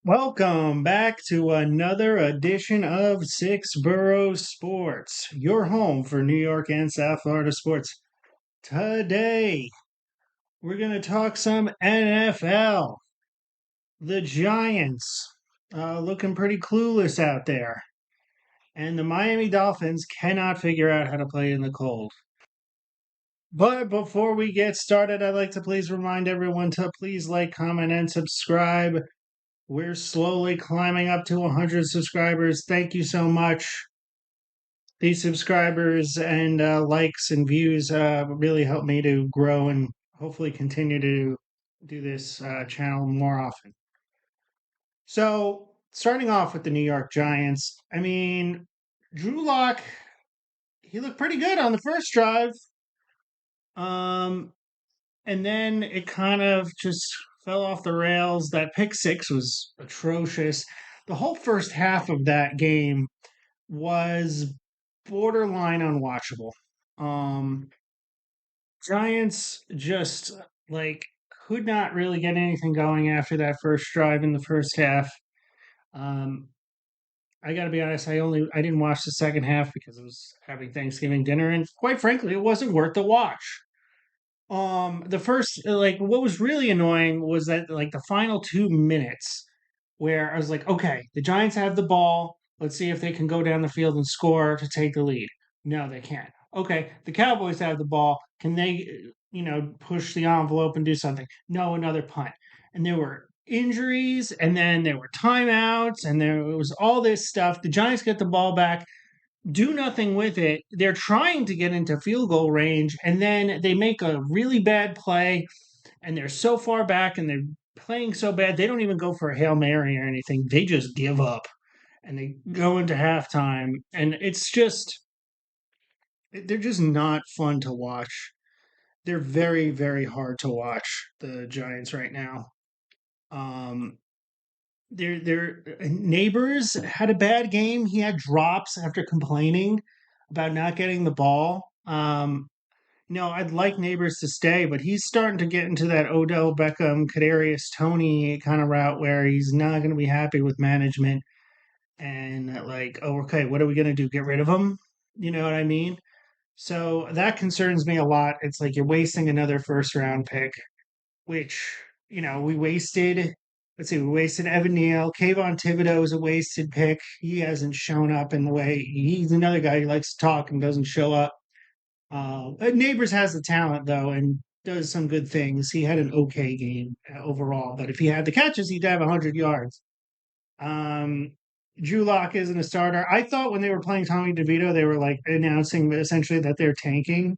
Welcome back to another edition of Six Borough Sports, your home for New York and South Florida sports. Today, we're going to talk some NFL. The Giants, looking pretty clueless out there, and the Miami Dolphins cannot figure out how to play in the cold. But before we get started, I'd like to please remind everyone to please like, comment, and subscribe. We're slowly climbing up to 100 subscribers. Thank you so much. These subscribers and likes and views really help me to grow and hopefully continue to do this channel more often. So, starting off with the New York Giants, I mean, Drew Lock, he looked pretty good on the first drive. Um, and then it kind of just fell off the rails. That pick six was atrocious. The whole first half of that game was borderline unwatchable. Um, Giants just like could not really get anything going after that first drive in the first half. Um, I got to be honest, I didn't watch the second half because I was having Thanksgiving dinner, and quite frankly, it wasn't worth the watch. The first like what was really annoying was that like the final 2 minutes where I was like, okay, the Giants have the ball. Let's see if they can go down the field and score to take the lead. No, they can't. Okay, the Cowboys have the ball. Can they, push the envelope and do something? No, another punt. And there were injuries, and then there were timeouts, and there was all this stuff. The Giants get the ball back, do nothing with it. They're trying to get into field goal range, and then they make a really bad play, and they're so far back and they're playing so bad, they don't even go for a Hail Mary or anything. They just give up and they go into halftime. And they're just not fun to watch. They're very, very hard to watch, the Giants right now. Um, their neighbors had a bad game. He had drops after complaining about not getting the ball. I'd like Neighbors to stay, but he's starting to get into that Odell Beckham, Kadarius Tony kind of route where he's not going to be happy with management and like, oh, okay, what are we going to do? Get rid of him? You know what I mean? So that concerns me a lot. It's like you're wasting another first round pick, which we wasted. Let's see, we wasted Evan Neal. Kayvon Thibodeau is a wasted pick. He hasn't shown up in the way. He's another guy who likes to talk and doesn't show up. Neighbors has the talent though, and does some good things. He had an okay game overall, but if he had the catches, he'd have 100 yards. Um, Drew Lock isn't a starter. I thought when they were playing Tommy DeVito, they were like announcing essentially that they're tanking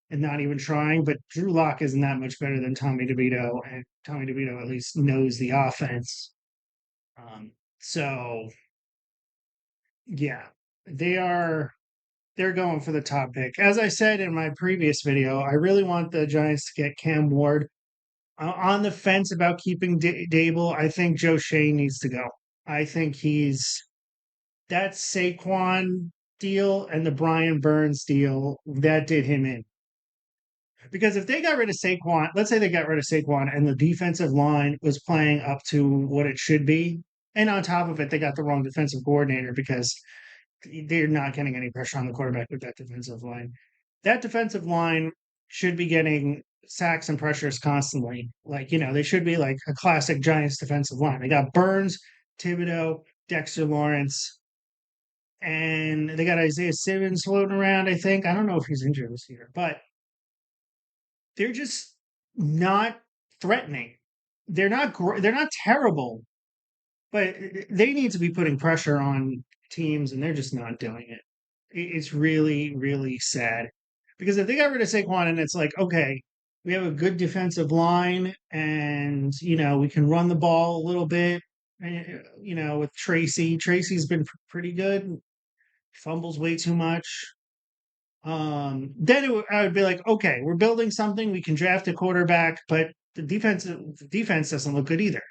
and not even trying. But Drew Lock isn't that much better than Tommy DeVito, and Tommy DeVito at least knows the offense. So yeah, they are they're going for the top pick. As I said in my previous video, I really want the Giants to get Cam Ward. On the fence about keeping Dable. I think Joe Shea needs to go. I think he's that Saquon deal and the Brian Burns deal that did him in. Because if they got rid of Saquon, let's say they got rid of Saquon and the defensive line was playing up to what it should be, and on top of it, they got the wrong defensive coordinator because they're not getting any pressure on the quarterback with that defensive line. That defensive line should be getting sacks and pressures constantly. Like, they should be like a classic Giants defensive line. They got Burns, Thibodeau, Dexter Lawrence, and they got Isaiah Simmons floating around, I think. I don't know if he's injured this year, but they're just not threatening. They're not terrible, but they need to be putting pressure on teams, and they're just not doing it. It's really, really sad because if they got rid of Saquon and it's like, okay, we have a good defensive line, and we can run the ball a little bit, and with Tracy. Tracy's been pretty good. Fumbles way too much. Then I would be like, okay, we're building something. We can draft a quarterback, but the defense doesn't look good either.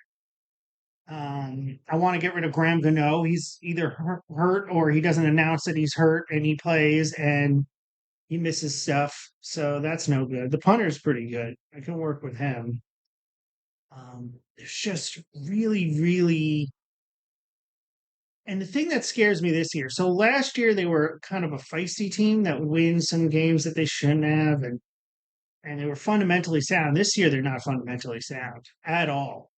I want to get rid of Graham Gano. He's either hurt or he doesn't announce that he's hurt and he plays and he misses stuff. So that's no good. The punter's pretty good. I can work with him. It's just really, really. And the thing that scares me this year, so last year they were kind of a feisty team that would win some games that they shouldn't have, and they were fundamentally sound. This year they're not fundamentally sound at all.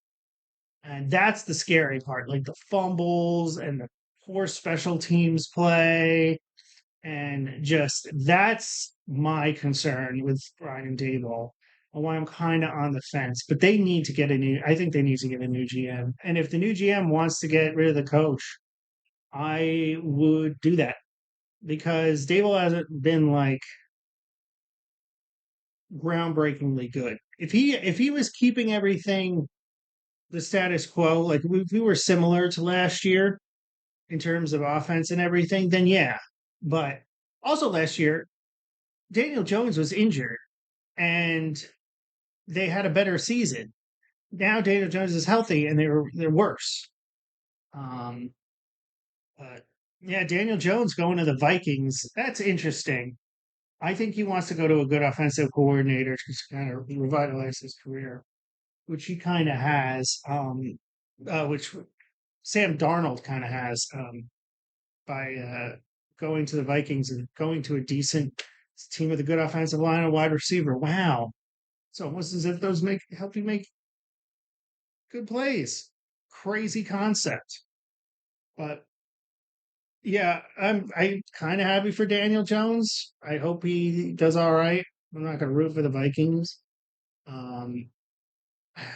And that's the scary part, like the fumbles and the poor special teams play. And just that's my concern with Brian Dable and why I'm kind of on the fence. But they need to get a new, I think they need to get a new GM. And if the new GM wants to get rid of the coach, I would do that because Dable hasn't been like groundbreakingly good. If he was keeping everything the status quo, like if we were similar to last year in terms of offense and everything, then yeah. But also last year, Daniel Jones was injured and they had a better season. Now Daniel Jones is healthy and they're worse. Um, but yeah, Daniel Jones going to the Vikings, that's interesting. I think he wants to go to a good offensive coordinator to kind of revitalize his career, which he kind of has, which Sam Darnold kind of has by going to the Vikings and going to a decent team with a good offensive line and wide receiver. Wow. It's almost as if those make help you make good plays. Crazy concept. But yeah, I'm kind of happy for Daniel Jones. I hope he does all right. I'm not going to root for the Vikings. Um,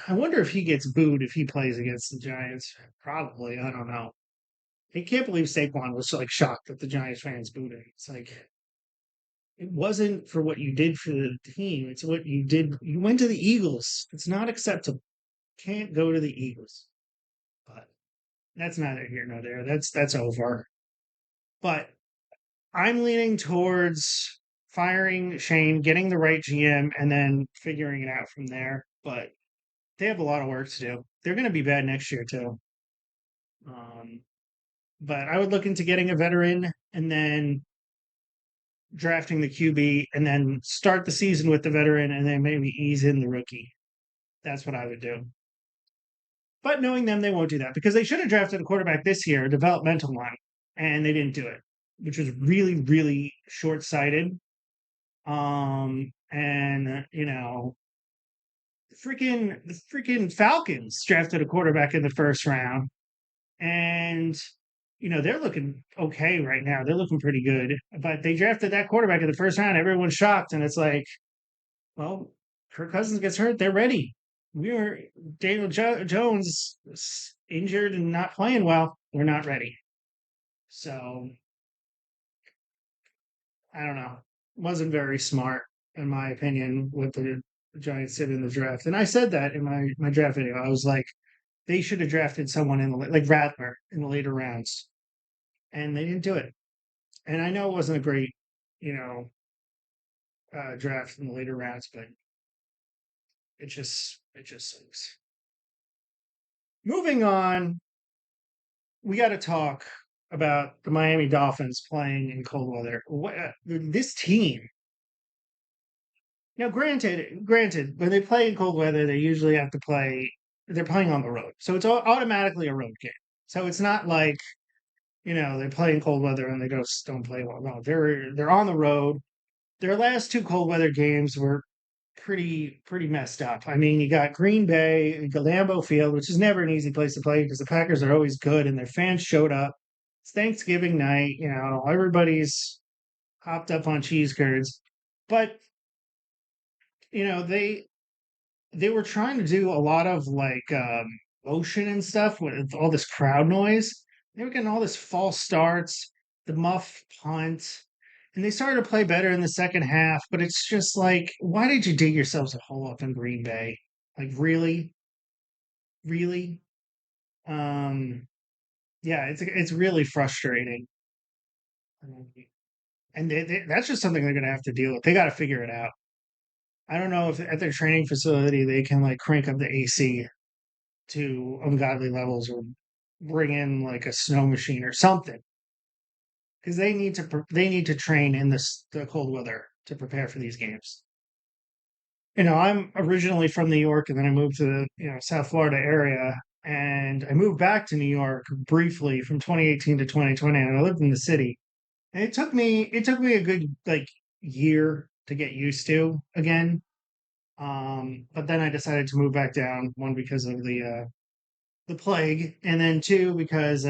I wonder if he gets booed if he plays against the Giants. Probably. I don't know. I can't believe Saquon was like shocked that the Giants fans booed him. It's like it wasn't for what you did for the team. It's what you did. You went to the Eagles. It's not acceptable. Can't go to the Eagles. But that's neither here nor there. That's over. But I'm leaning towards firing Shane, getting the right GM, and then figuring it out from there. But they have a lot of work to do. They're going to be bad next year too. Um, but I would look into getting a veteran and then drafting the QB and then start the season with the veteran and then maybe ease in the rookie. That's what I would do. But knowing them, they won't do that because they should have drafted a quarterback this year, a developmental one, and they didn't do it, which was really, really short sighted. And the freaking Falcons drafted a quarterback in the first round, and they're looking okay right now. They're looking pretty good, but they drafted that quarterback in the first round. Everyone's shocked, and it's like, well, Kirk Cousins gets hurt, they're ready. We were Jones injured and not playing well. We're not ready. So I don't know. Wasn't very smart, in my opinion, what the Giants did in the draft. And I said that in my draft video. I was like, they should have drafted someone in the like Rattler in the later rounds, and they didn't do it. And I know it wasn't a great, you know, draft in the later rounds, but it just sucks. Moving on, we got to talk about the Miami Dolphins playing in cold weather. This team. Now, granted, when they play in cold weather, they usually have to play. They're playing on the road, so it's automatically a road game. So it's not like they play in cold weather and they don't play well. No, they're on the road. Their last two cold weather games were pretty messed up. I mean, you got Green Bay, you got Lambeau Field, which is never an easy place to play because the Packers are always good and their fans showed up. It's Thanksgiving night, everybody's hopped up on cheese curds, but they were trying to do a lot of like motion and stuff with all this crowd noise. They were getting all this false starts, the muff punt, and they started to play better in the second half. But it's just like, why did you dig yourselves a hole up in Green Bay? Like, really, really? Um, yeah, it's really frustrating, and that's just something they're gonna have to deal with. They got to figure it out. I don't know if at their training facility they can like crank up the AC to ungodly levels or bring in like a snow machine or something because they need to train in the cold weather to prepare for these games. I'm originally from New York, and then I moved to the South Florida area, and I moved back to New York briefly from 2018 to 2020, and I lived in the city. And it took me a good like year to get used to again. But then I decided to move back down, one because of the plague, and then two because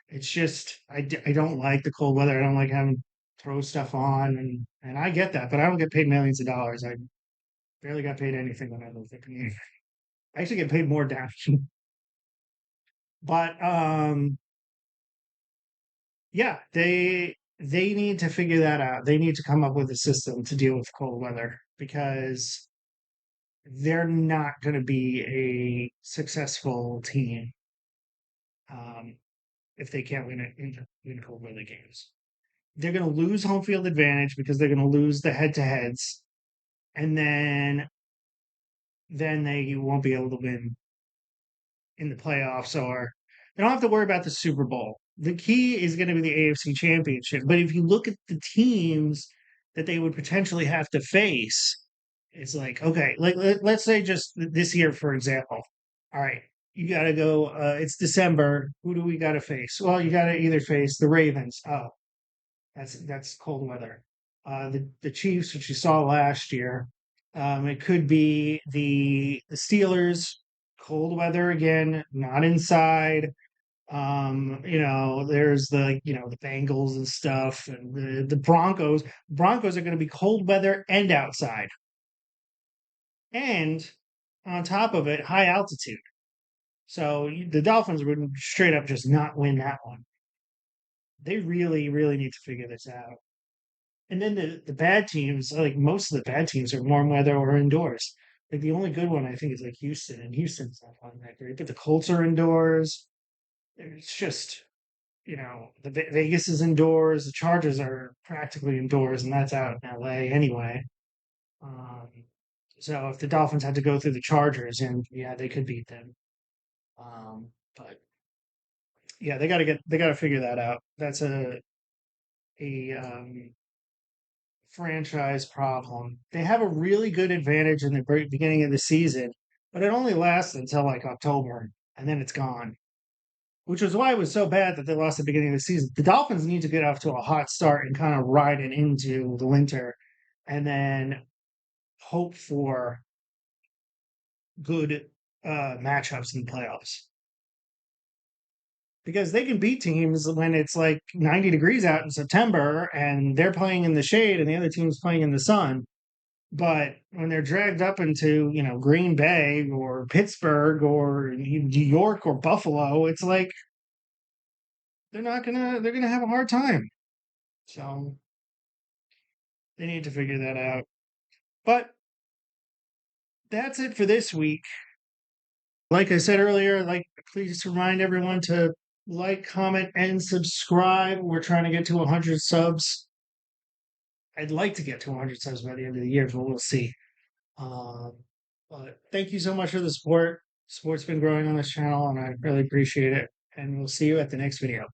it's just I don't like the cold weather. I don't like having to throw stuff on, and I get that, but I don't get paid millions of dollars. I barely got paid anything when I lived there. I actually get paid more down. But yeah, they need to figure that out. They need to come up with a system to deal with cold weather because they're not going to be a successful team um, if they can't win cold weather games. They're going to lose home field advantage because they're going to lose the head to heads, and then they won't be able to win in the playoffs, or they don't have to worry about the Super Bowl. The key is going to be the AFC Championship. But if you look at the teams that they would potentially have to face, it's like, okay, like let's say just this year, for example. All right, you got to go. It's December. Who do we got to face? Well, you got to either face the Ravens. Oh, that's cold weather. The Chiefs, which you saw last year. It could be the Steelers, cold weather again, not inside. There's the Bengals and stuff, and the Broncos. Broncos are going to be cold weather and outside, and on top of it, high altitude. So the Dolphins would straight up just not win that one. They really, really need to figure this out. And then the bad teams, like most of the bad teams, are warm weather or indoors. Like the only good one I think is like Houston, and Houston's not playing that great. But the Colts are indoors. It's just the Vegas is indoors. The Chargers are practically indoors, and that's out in LA anyway. Um, so if the Dolphins had to go through the Chargers, and yeah, they could beat them. But yeah, they got to figure that out. That's a franchise problem. They have a really good advantage in the very beginning of the season, but it only lasts until like October, and then it's gone. Which was why it was so bad that they lost at the beginning of the season. The Dolphins need to get off to a hot start and kind of ride it into the winter, and then hope for good matchups in the playoffs. Because they can beat teams when it's like 90 degrees out in September and they're playing in the shade and the other team's playing in the sun. But when they're dragged up into, Green Bay or Pittsburgh or New York or Buffalo, it's like they're gonna have a hard time. So they need to figure that out. But that's it for this week. Like I said earlier, please remind everyone to like, comment, and subscribe. We're trying to get to 100 subs. I'd like to get to 100 subs by the end of the year, but we'll see. Um, but thank you so much for the support. Support's been growing on this channel, and I really appreciate it. And we'll see you at the next video.